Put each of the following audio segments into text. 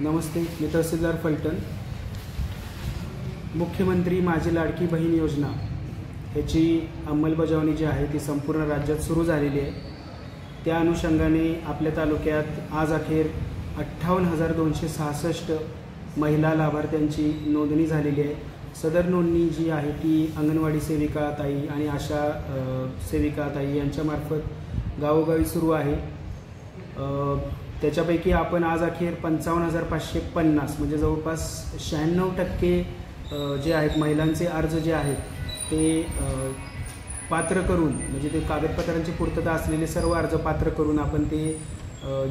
नमस्ते, मी तहसीलदार फलटण। मुख्यमंत्री माझी लाडकी बहीण योजना ह्याची अंमलबजावणी जी आहे ती संपूर्ण राज्यात सुरू झालेली आहे। त्या अनुषंगाने आपल्या तालुक्यात आज अखेर 58,266 महिला लाभार्थ्यांची नोंदणी झालेली आहे। सदर नोंदणी जी आहे ती अंगणवाडी सेविका ताई आणि आशा सेविका ताई यांच्यामार्फत गावोगावी सुरू आहे। त्याच्यापैकी आपण आज अखेर 55,550 म्हणजे जवळपास 96% जे आहेत महिलांचे अर्ज जे आहेत ते पात्र करून, म्हणजे ते कागदपत्रांची पूर्तता असलेले सर्व अर्ज पात्र करून आपण ते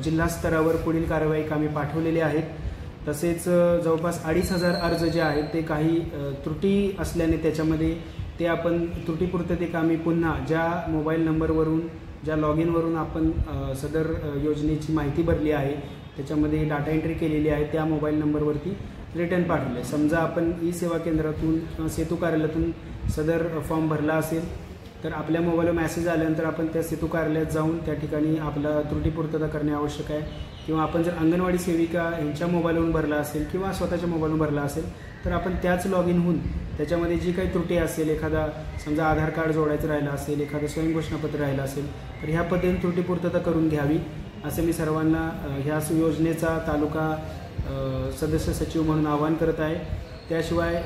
जिल्हा स्तरावर पुढील कार्यवाही कामी पाठवलेले आहेत। तसेच जवळपास 2,500 अर्ज जे आहेत ते काही त्रुटी असल्याने त्याच्यामध्ये ते आपण त्रुटीपूर्ततेकामी पुन्हा ज्या मोबाईल नंबरवरून, ज्या लॉग इनवरून आपण सदर योजनेची माहिती भरली आहे त्याच्यामध्ये डाटा एंट्री केलेली आहे त्या मोबाईल नंबरवरती रिटर्न पाठवले। समजा आपण ई सेवा केंद्रातून किंवा सेतू कार्यालयातून सदर फॉर्म भरला असेल तर आपल्या मोबाईलवर मेसेज आल्यानंतर आपण त्या सेतू कार्यालयात जाऊन त्या ठिकाणी आपला त्रुटीपूर्तता करणे आवश्यक आहे। किंवा आपण जर अंगणवाडी सेविका यांच्या मोबाईलवरून भरला असेल किंवा स्वतःच्या मोबाईलवरून भरला असेल तर आपण त्याच लॉग इन होऊन त्याच्यामध्ये जी काही त्रुटी असेल, एखादा समजा आधार कार्ड जोडायचं राहिलं असेल, एखादं स्वयंघोषणापत्र राहिलं असेल तर ह्या पद्धतीने त्रुटीपूर्तता करून घ्यावी असं मी सर्वांना ह्या योजनेचा तालुका सदस्य सचिव म्हणून आवाहन करत आहे। त्याशिवाय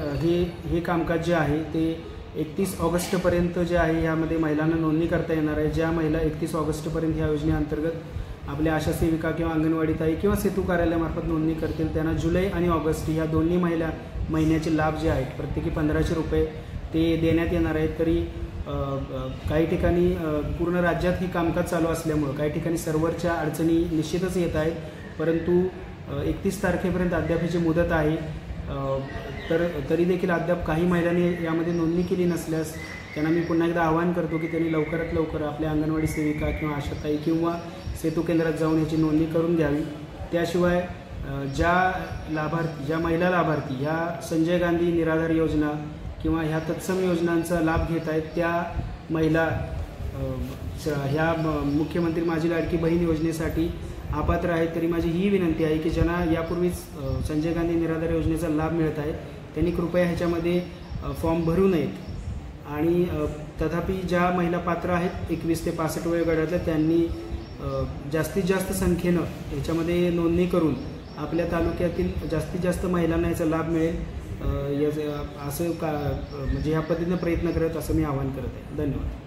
हे कामकाज जे आहे ते 31 ऑगस्टपर्यंत जे आहे यामध्ये महिलांना नोंदणी करता येणार आहे। ज्या महिला 31 ऑगस्टपर्यंत ह्या योजनेअंतर्गत आपल्या आशा सेविका किंवा अंगणवाडी ताई किंवा सेतू कार्यालयामार्फत नोंदणी करतील त्यांना जुलै आणि ऑगस्ट ह्या दोन्ही महिन्याचे लाभ जे आहेत प्रत्येकी 1,500 रुपये ते देण्यात येणार आहेत। तरी काही ठिकाणी पूर्ण राज्यात हे कामकाज चालू असल्यामुळं काही ठिकाणी सर्व्हरच्या अडचणी निश्चितच येत आहेत, परंतु 31 तारखेपर्यंत अद्यापची मुदत आहे। तरी देखील अद्याप काही महिलांनी यामध्ये नोंदणी केली नसल्यास त्यांना मी पुन्हा एकदा आवाहन करतो की त्यांनी लवकरात लवकर आपल्या अंगणवाडी सेविका किंवा आशाताई किंवा सेतू केंद्रात जाऊन ह्याची नोंदणी करून घ्यावी। त्याशिवाय ज्या महिला लाभार्थी ह्या संजय गांधी निराधार योजना किंवा ह्या तत्सम योजनांचा लाभ घेत आहेत त्या महिला ह्या मुख्यमंत्री माझी लाडकी बहीण योजनेसाठी अपात्र आहेत। तरी माझी ही विनंती आहे की ज्यांना यापूर्वीच संजय गांधी निराधार योजनेचा लाभ मिळत आहे त्यांनी कृपया ह्याच्यामध्ये फॉर्म भरू नयेत आणि तथापि ज्या महिला पात्र आहेत 21 ते 65 वयोगटातल्या त्यांनी जास्तीत जास्त संख्येनं ह्याच्यामध्ये नोंदणी करून आपल्या तालुक्यातील जास्तीत जास्त महिलांना याचा लाभ मिळेल असं म्हणजे ह्या पद्धतीनं प्रयत्न करत असं मी आवाहन करत आहे। धन्यवाद।